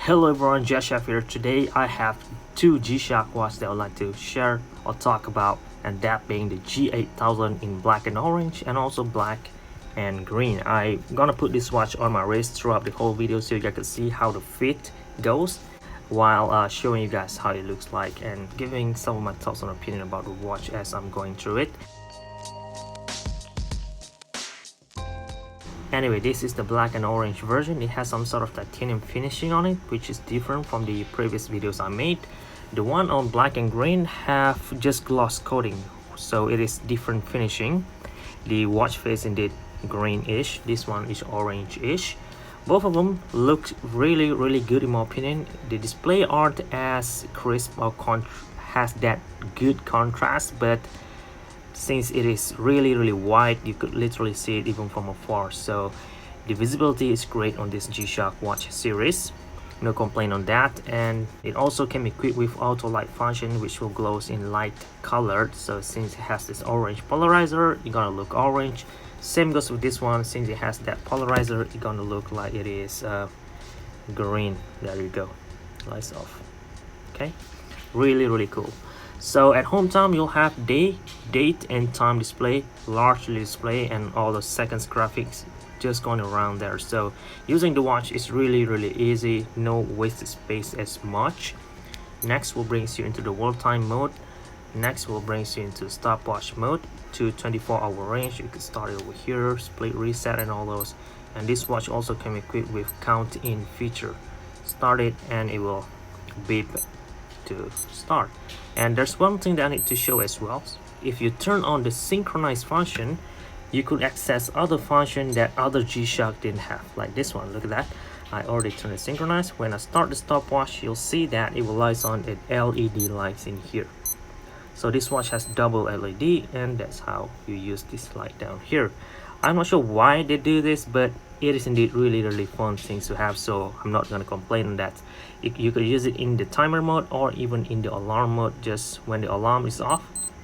Hello everyone, gshock here. Today I have two G-Shock watches that I would like to share or talk about, and that being the G8000 in black and orange and also black and green. I'm gonna put this watch on my wrist throughout the whole video so you guys can see how the fit goes while showing you guys how it looks like and giving some of my thoughts and opinion about the watch as I'm going through it. Anyway, this is the black and orange version. It has some sort of titanium finishing on it, which is different from the previous videos I made. The one on black and green have just gloss coating, so it is different finishing. The watch face indeed greenish, this one is orange-ish. Both of them look really good in my opinion. The display aren't as crisp or has that good contrast, but since it is really wide, you could literally see it even from afar. So the visibility is great on this G-Shock watch series, no complaint on that. And it also came equipped with auto light function, which will glow in light colored. So since it has this orange polarizer, it's gonna look orange. Same goes with this one. Since it has that polarizer, it's gonna look like it is green. There you go, lights off. Okay, really cool. So at home time, you'll have date and time display, largely display, and all the seconds graphics just going around there. So using the watch is really easy, no wasted space as much. Next will brings you into the world time mode. Next will brings you into stopwatch mode to 24-hour range. You can start it over here, split reset and all those. And this watch also came equipped with count in feature. Start it and it will beep to start. And there's one thing that I need to show as well. If you turn on the synchronize function, you could access other function that other G-Shock didn't have, like this one. Look at that, I already turned it synchronize. When I start the stopwatch, you'll see that it will light on at LED lights in here. So this watch has double LED, and that's how you use this light down here. I'm not sure why they do this, but it is indeed really fun things to have, so I'm not gonna complain on that. You could use it in the timer mode or even in the alarm mode. Just when the alarm is off,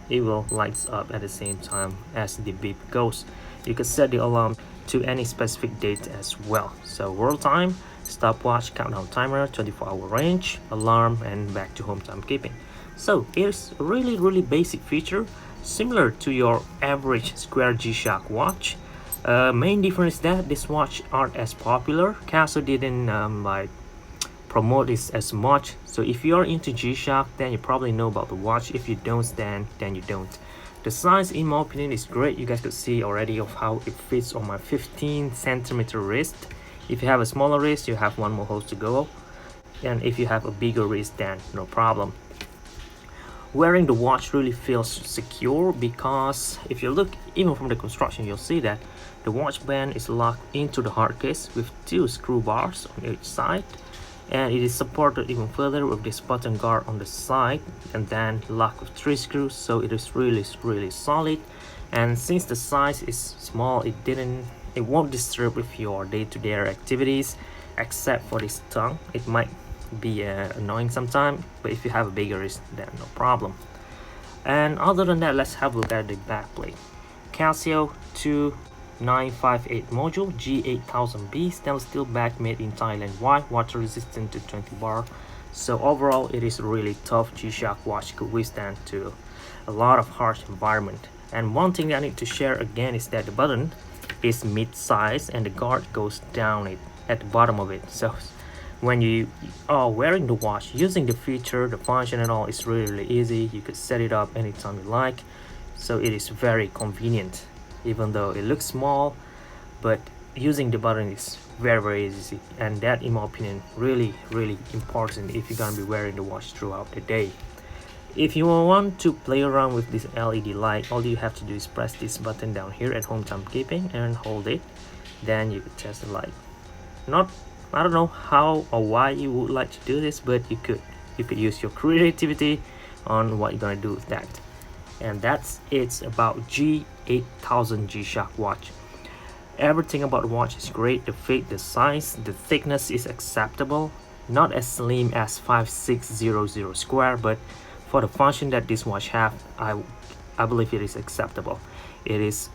it will lights up at the same time as the beep goes. You can set the alarm to any specific date as well. So world time, stopwatch, countdown timer, 24-hour range, alarm, and back to home timekeeping. So it's a really basic feature, similar to your average square G-Shock watch. Main difference is that this watch aren't as popular. Casio didn't like promote this as much. So if you're into G-Shock, then you probably know about the watch. If you don't, then you don't. The size, in my opinion, is great. You guys could see already of how it fits on my 15cm wrist. If you have a smaller wrist, you have one more hole to go, and if you have a bigger wrist, then no problem. Wearing the watch really feels secure, because if you look even from the construction, you'll see that the watch band is locked into the hard case with 2 screw bars on each side, and it is supported even further with this button guard on the side, and then locked with 3 screws. So it is really solid. And since the size is small, it won't disturb with your day-to-day activities, except for this tongue. It might be annoying sometimes, but if you have a bigger wrist, then no problem. And other than that, let's have a look at the back plate. Casio 2958 module, G8000B, stainless steel back, made in Thailand. Why? Water resistant to 20 bar. So overall, it is a really tough G-Shock watch, could withstand to a lot of harsh environment. And one thing that I need to share again is that the button is mid-size and the guard goes down at the bottom of it. So when you are wearing the watch, using the feature, the function and all is really easy. You could set it up anytime you like, so it is very convenient. Even though it looks small, but using the button is very easy, and that, in my opinion, really important if you're gonna be wearing the watch throughout the day. If you want to play around with this LED light, all you have to do is press this button down here at home timekeeping and hold it. Then you could test the light. I don't know how or why you would like to do this, but you could use your creativity on what you're gonna do with that. And that's it about G8000 G-Shock watch. Everything about the watch is great. The fit, the size, the thickness is acceptable. Not as slim as 5600 square, but for the function that this watch have, I believe it is acceptable. It is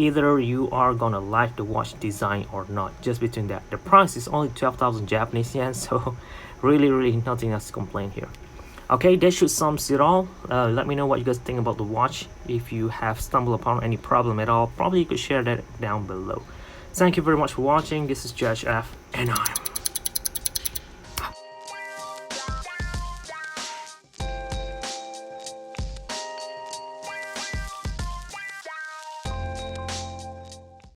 either you are gonna like the watch design or not. Just between that. The price is only 12,000 Japanese yen, so really nothing else to complain here. Okay, that should sums it all. Let me know what you guys think about the watch. If you have stumbled upon any problem at all, probably you could share that down below. Thank you very much for watching. This is Judge F, and I'm